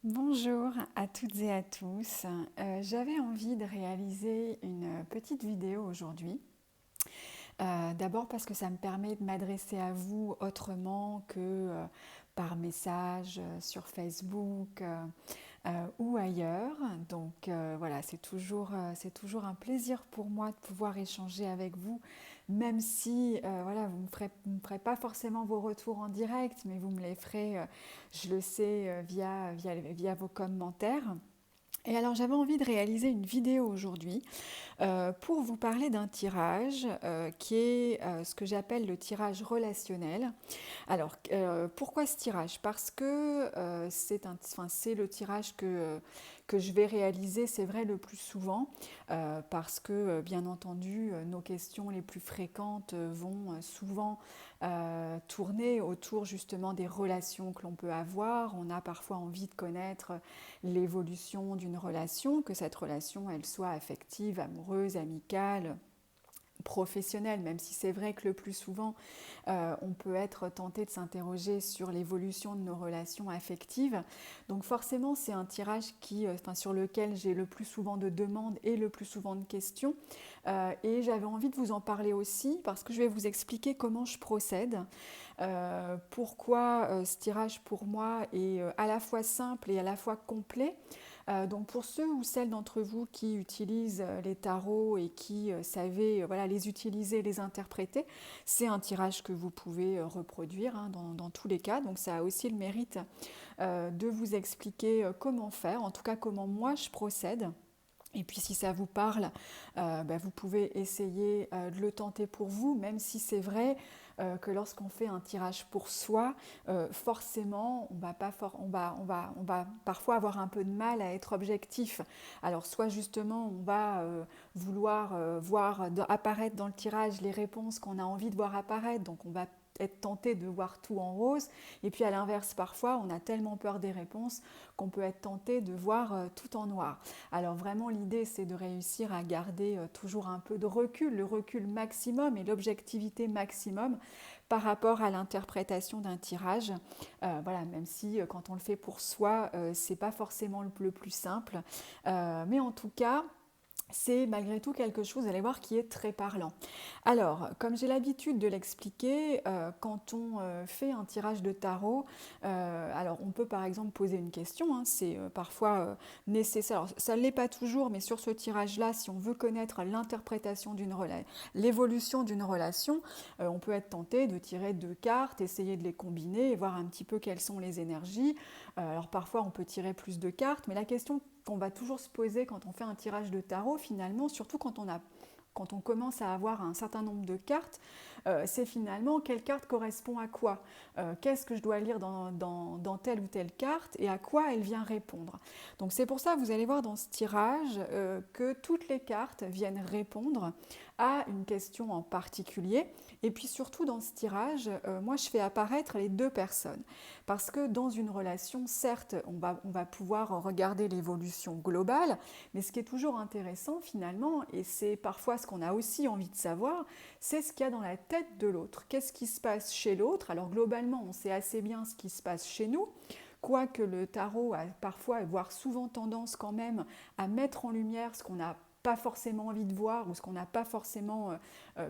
Bonjour à toutes et à tous. J'avais envie de réaliser une petite vidéo aujourd'hui. D'abord parce que ça me permet de m'adresser à vous autrement que par message sur Facebook ou ailleurs. Donc voilà, c'est toujours un plaisir pour moi de pouvoir échanger avec vous, même si voilà, vous me ferez pas forcément vos retours en direct, mais vous me les ferez, je le sais, via vos commentaires. Et alors j'avais envie de réaliser une vidéo aujourd'hui pour vous parler d'un tirage qui est ce que j'appelle le tirage relationnel. Alors pourquoi ce tirage? Parce que c'est le tirage que je vais réaliser, c'est vrai, le plus souvent, parce que bien entendu, nos questions les plus fréquentes vont souvent tourner autour justement des relations que l'on peut avoir. On a parfois envie de connaître l'évolution d'une relation, que cette relation elle soit affective, amoureuse, amicale, professionnelle, même si c'est vrai que le plus souvent on peut être tenté de s'interroger sur l'évolution de nos relations affectives. Donc forcément c'est un tirage sur lequel j'ai le plus souvent de demandes et le plus souvent de questions. Et j'avais envie de vous en parler aussi parce que je vais vous expliquer comment je procède, pourquoi ce tirage pour moi est à la fois simple et à la fois complet. Donc pour ceux ou celles d'entre vous qui utilisent les tarots et qui savez voilà, les utiliser, les interpréter, c'est un tirage que vous pouvez reproduire hein, dans tous les cas. Donc ça a aussi le mérite de vous expliquer comment faire, en tout cas comment moi je procède. Et puis si ça vous parle, vous pouvez essayer de le tenter pour vous, même si c'est vrai que lorsqu'on fait un tirage pour soi, forcément on va, pas for on va parfois avoir un peu de mal à être objectif. Alors soit justement on va vouloir voir apparaître dans le tirage les réponses qu'on a envie de voir apparaître, donc on va être tenté de voir tout en rose, et puis à l'inverse parfois on a tellement peur des réponses qu'on peut être tenté de voir tout en noir. Alors vraiment l'idée c'est de réussir à garder toujours un peu de recul, le recul maximum et l'objectivité maximum par rapport à l'interprétation d'un tirage. Voilà, même si quand on le fait pour soi, c'est pas forcément le plus simple. Mais en tout cas, c'est malgré tout quelque chose, vous allez voir, qui est très parlant. Alors, comme j'ai l'habitude de l'expliquer, quand on fait un tirage de tarot, alors on peut par exemple poser une question, hein, c'est parfois nécessaire. Alors, ça ne l'est pas toujours, mais sur ce tirage-là, si on veut connaître l'interprétation d'une relation, l'évolution d'une relation, on peut être tenté de tirer deux cartes, essayer de les combiner et voir un petit peu quelles sont les énergies. Alors parfois on peut tirer plus de cartes, mais la question qu'on va toujours se poser quand on fait un tirage de tarot, finalement, surtout quand on commence à avoir un certain nombre de cartes, c'est finalement quelle carte correspond à quoi, qu'est-ce que je dois lire dans telle ou telle carte et à quoi elle vient répondre. Donc c'est pour ça que vous allez voir dans ce tirage que toutes les cartes viennent répondre à une question en particulier. Et puis surtout dans ce tirage, moi je fais apparaître les deux personnes. Parce que dans une relation, certes, on va pouvoir regarder l'évolution globale, mais ce qui est toujours intéressant finalement, et c'est parfois ce qu'on a aussi envie de savoir, c'est ce qu'il y a dans la tête de l'autre. Qu'est-ce qui se passe chez l'autre? Alors globalement, on sait assez bien ce qui se passe chez nous, quoique le tarot a parfois, voire souvent tendance quand même à mettre en lumière ce qu'on n'a pas forcément envie de voir ou ce qu'on n'a pas forcément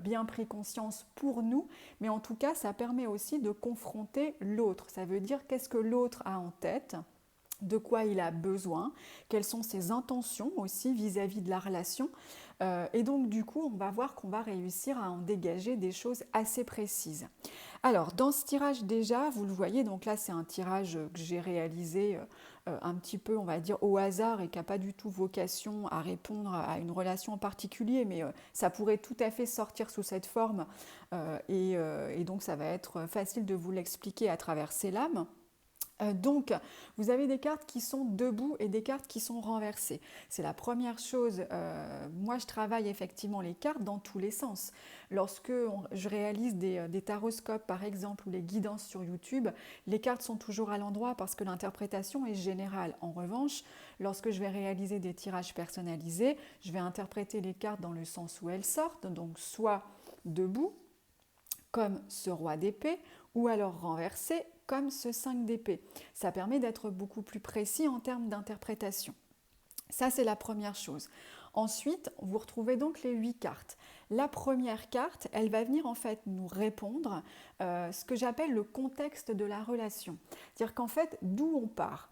bien pris conscience pour nous, mais en tout cas ça permet aussi de confronter l'autre. Ça veut dire qu'est-ce que l'autre a en tête, de quoi il a besoin, quelles sont ses intentions aussi vis-à-vis de la relation. Et donc du coup, on va voir qu'on va réussir à en dégager des choses assez précises. Alors, dans ce tirage déjà, vous le voyez, donc là c'est un tirage que j'ai réalisé un petit peu, on va dire, au hasard et qui n'a pas du tout vocation à répondre à une relation en particulier, mais ça pourrait tout à fait sortir sous cette forme et donc ça va être facile de vous l'expliquer à travers ces lames. Donc, vous avez des cartes qui sont debout et des cartes qui sont renversées. C'est la première chose. Moi, je travaille effectivement les cartes dans tous les sens. Lorsque je réalise des taroscopes, par exemple, ou les guidances sur YouTube, les cartes sont toujours à l'endroit parce que l'interprétation est générale. En revanche, lorsque je vais réaliser des tirages personnalisés, je vais interpréter les cartes dans le sens où elles sortent, donc soit debout, comme ce roi d'épée, ou alors renversé, comme ce 5 d'épée. Ça permet d'être beaucoup plus précis en termes d'interprétation. Ça, c'est la première chose. Ensuite, vous retrouvez donc les 8 cartes. La première carte, elle va venir en fait nous répondre ce que j'appelle le contexte de la relation. C'est-à-dire qu'en fait, d'où on part.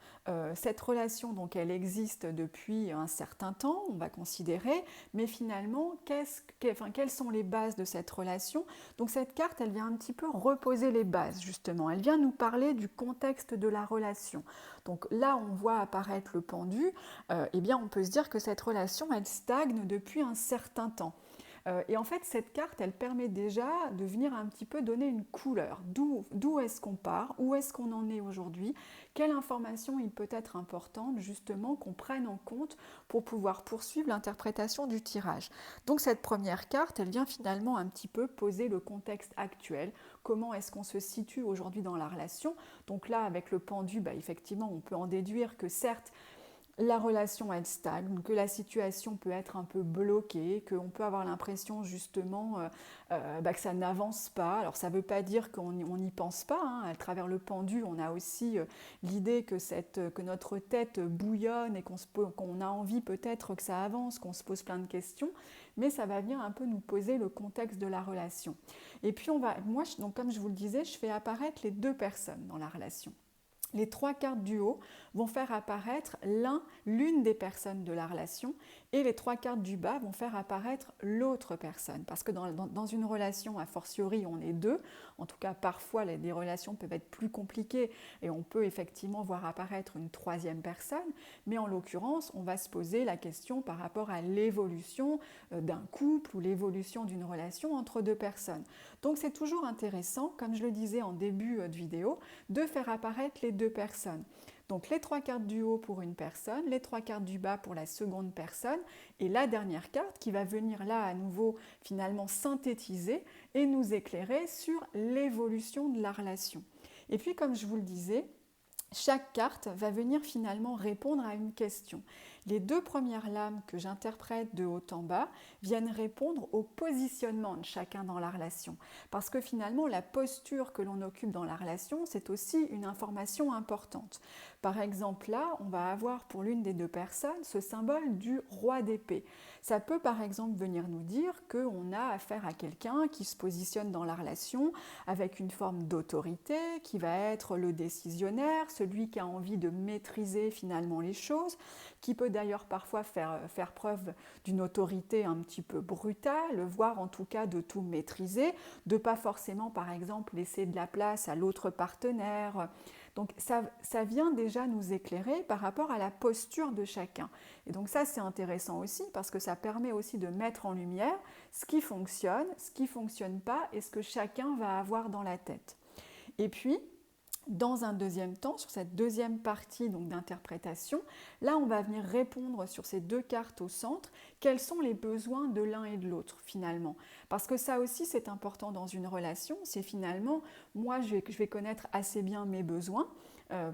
Cette relation, donc, elle existe depuis un certain temps, on va considérer, mais finalement, quelles sont les bases de cette relation? Donc cette carte, elle vient un petit peu reposer les bases, justement. Elle vient nous parler du contexte de la relation. Donc là, on voit apparaître le pendu, eh bien, on peut se dire que cette relation, elle stagne depuis un certain temps. Et en fait, cette carte, elle permet déjà de venir un petit peu donner une couleur. D'où est-ce qu'on part? Où est-ce qu'on en est aujourd'hui? Quelle information il peut être importante, justement, qu'on prenne en compte pour pouvoir poursuivre l'interprétation du tirage. Donc cette première carte, elle vient finalement un petit peu poser le contexte actuel. Comment est-ce qu'on se situe aujourd'hui dans la relation? Donc là, avec le pendu, effectivement, on peut en déduire que certes, la relation elle stagne, que la situation peut être un peu bloquée, qu'on peut avoir l'impression justement que ça n'avance pas. Alors ça ne veut pas dire qu'on n'y pense pas, hein. À travers le pendu, on a aussi l'idée que notre tête bouillonne et qu'on a envie peut-être que ça avance, qu'on se pose plein de questions, mais ça va venir un peu nous poser le contexte de la relation. Et puis donc comme je vous le disais, je fais apparaître les deux personnes dans la relation. Les 3 cartes du haut vont faire apparaître l'une des personnes de la relation et les 3 cartes du bas vont faire apparaître l'autre personne. Parce que dans une relation, a fortiori, on est deux. En tout cas, parfois, les relations peuvent être plus compliquées et on peut effectivement voir apparaître une 3e personne. Mais en l'occurrence, on va se poser la question par rapport à l'évolution d'un couple ou l'évolution d'une relation entre 2 personnes. Donc c'est toujours intéressant, comme je le disais en début de vidéo, de faire apparaître les 2 personnes. Donc les 3 cartes du haut pour une personne, les 3 cartes du bas pour la seconde personne et la dernière carte qui va venir là à nouveau finalement synthétiser et nous éclairer sur l'évolution de la relation. Et puis comme je vous le disais, chaque carte va venir finalement répondre à une question. Les 2 premières lames que j'interprète de haut en bas viennent répondre au positionnement de chacun dans la relation. Parce que finalement, la posture que l'on occupe dans la relation, c'est aussi une information importante. Par exemple, là, on va avoir pour l'une des 2 personnes ce symbole du roi d'épée. Ça peut par exemple venir nous dire qu'on a affaire à quelqu'un qui se positionne dans la relation avec une forme d'autorité, qui va être le décisionnaire, celui qui a envie de maîtriser finalement les choses, qui peut d'ailleurs parfois faire preuve d'une autorité un petit peu brutale, voire en tout cas de tout maîtriser, de pas forcément par exemple laisser de la place à l'autre partenaire. Donc ça vient déjà nous éclairer par rapport à la posture de chacun. Et donc ça c'est intéressant aussi parce que ça permet aussi de mettre en lumière ce qui fonctionne, ce qui ne fonctionne pas et ce que chacun va avoir dans la tête. Et puis, dans un deuxième temps, sur cette deuxième partie d'interprétation, là on va venir répondre sur ces 2 cartes au centre, quels sont les besoins de l'un et de l'autre finalement. Parce que ça aussi c'est important dans une relation, c'est finalement, moi je vais connaître assez bien mes besoins,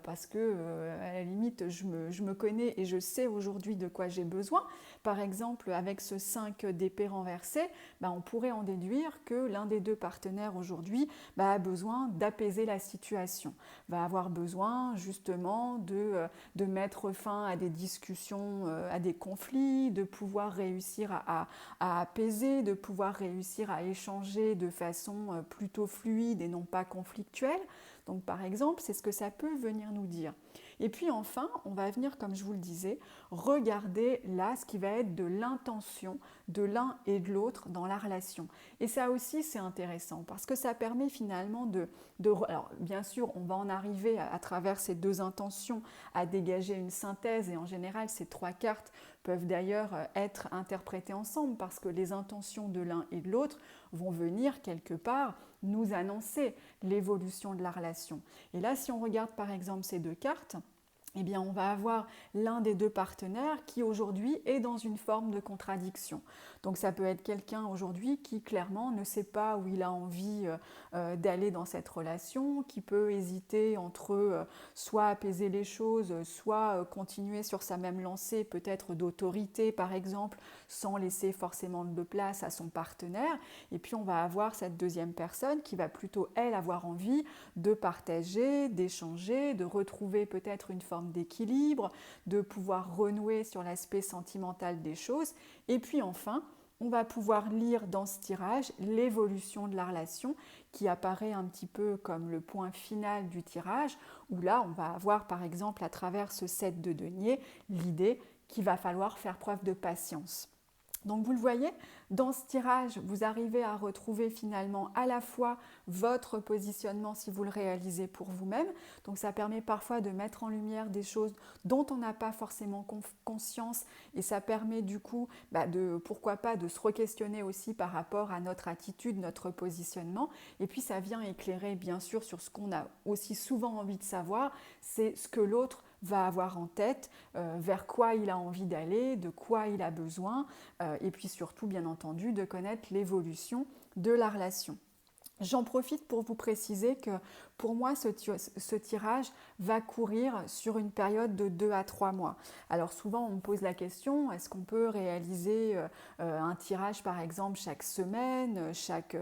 parce que à la limite je me connais et je sais aujourd'hui de quoi j'ai besoin. Par exemple avec ce 5 d'épée renversé, on pourrait en déduire que l'un des 2 partenaires aujourd'hui a besoin d'apaiser la situation, va avoir besoin justement de mettre fin à des discussions, à des conflits, de pouvoir réussir à apaiser, de pouvoir réussir à échanger de façon plutôt fluide et non pas conflictuelle. Donc par exemple, c'est ce que ça peut venir nous dire. Et puis enfin, on va venir, comme je vous le disais, regarder là ce qui va être de l'intention de l'un et de l'autre dans la relation. Et ça aussi, c'est intéressant parce que ça permet finalement alors bien sûr, on va en arriver à travers ces 2 intentions à dégager une synthèse et en général, ces 3 cartes peuvent d'ailleurs être interprétées ensemble parce que les intentions de l'un et de l'autre vont venir quelque part nous annoncer l'évolution de la relation. Et là, si on regarde par exemple ces 2 cartes, eh bien, on va avoir l'un des deux partenaires qui aujourd'hui est dans une forme de contradiction. Donc ça peut être quelqu'un aujourd'hui qui clairement ne sait pas où il a envie d'aller dans cette relation, qui peut hésiter entre soit apaiser les choses, soit continuer sur sa même lancée, peut-être d'autorité par exemple, sans laisser forcément de place à son partenaire. Et puis on va avoir cette deuxième personne qui va plutôt, elle, avoir envie de partager, d'échanger, de retrouver peut-être une forme d'équilibre, de pouvoir renouer sur l'aspect sentimental des choses. Et puis enfin, on va pouvoir lire dans ce tirage l'évolution de la relation qui apparaît un petit peu comme le point final du tirage, où là, on va avoir par exemple à travers ce set de deniers l'idée qu'il va falloir faire preuve de patience. Donc vous le voyez, dans ce tirage, vous arrivez à retrouver finalement à la fois votre positionnement si vous le réalisez pour vous-même. Donc ça permet parfois de mettre en lumière des choses dont on n'a pas forcément conscience et ça permet du coup pourquoi pas de se re-questionner aussi par rapport à notre attitude, notre positionnement. Et puis ça vient éclairer bien sûr sur ce qu'on a aussi souvent envie de savoir, c'est ce que l'autre va avoir en tête, vers quoi il a envie d'aller, de quoi il a besoin, et puis surtout, bien entendu, de connaître l'évolution de la relation. J'en profite pour vous préciser que pour moi, ce tirage va courir sur une période de 2 à 3 mois. Alors souvent, on me pose la question, est-ce qu'on peut réaliser un tirage, par exemple, chaque semaine, chaque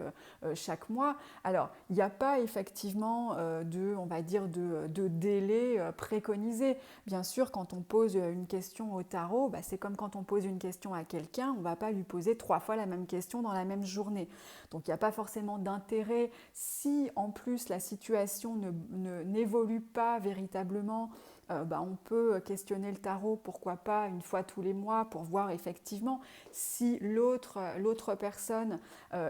mois? Alors, il n'y a pas effectivement on va dire, de délai préconisé. Bien sûr, quand on pose une question au tarot, c'est comme quand on pose une question à quelqu'un, on ne va pas lui poser 3 fois la même question dans la même journée. Donc, il n'y a pas forcément d'intérêt si en plus la situation n'évolue pas véritablement. On peut questionner le tarot, pourquoi pas une fois tous les mois pour voir effectivement si l'autre personne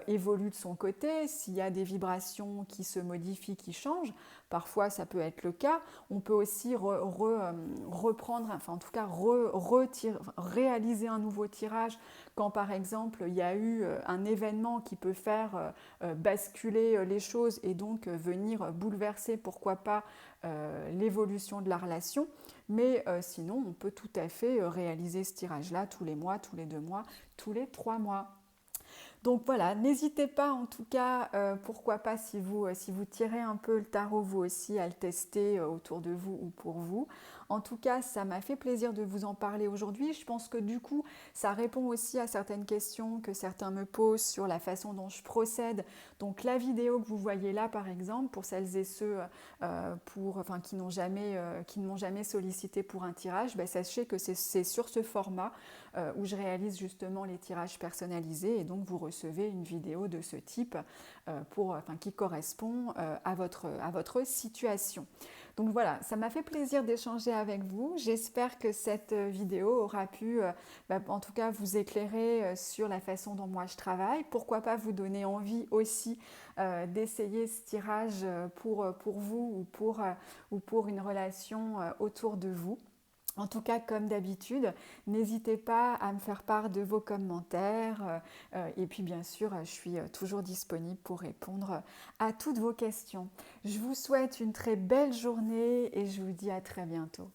évolue de son côté, s'il y a des vibrations qui se modifient, qui changent. Parfois ça peut être le cas. On peut aussi reprendre, enfin en tout cas réaliser un nouveau tirage quand par exemple il y a eu un événement qui peut faire basculer les choses et donc venir bouleverser, pourquoi pas, l'évolution de la relation. Mais sinon, on peut tout à fait réaliser ce tirage-là tous les mois, tous les 2 mois, tous les 3 mois. Donc voilà, n'hésitez pas en tout cas, pourquoi pas si vous tirez un peu le tarot vous aussi, à le tester autour de vous ou pour vous. En tout cas, ça m'a fait plaisir de vous en parler aujourd'hui. Je pense que du coup, ça répond aussi à certaines questions que certains me posent sur la façon dont je procède. Donc la vidéo que vous voyez là, par exemple, pour celles et ceux qui ne m'ont jamais sollicité pour un tirage, sachez que c'est sur ce format où je réalise justement les tirages personnalisés et donc vous recevez une vidéo de ce type qui correspond à votre situation. Donc voilà, ça m'a fait plaisir d'échanger avec vous. J'espère que cette vidéo aura pu en tout cas vous éclairer sur la façon dont moi je travaille. Pourquoi pas vous donner envie aussi d'essayer ce tirage pour vous ou pour une relation autour de vous. En tout cas, comme d'habitude, n'hésitez pas à me faire part de vos commentaires et puis bien sûr, je suis toujours disponible pour répondre à toutes vos questions. Je vous souhaite une très belle journée et je vous dis à très bientôt.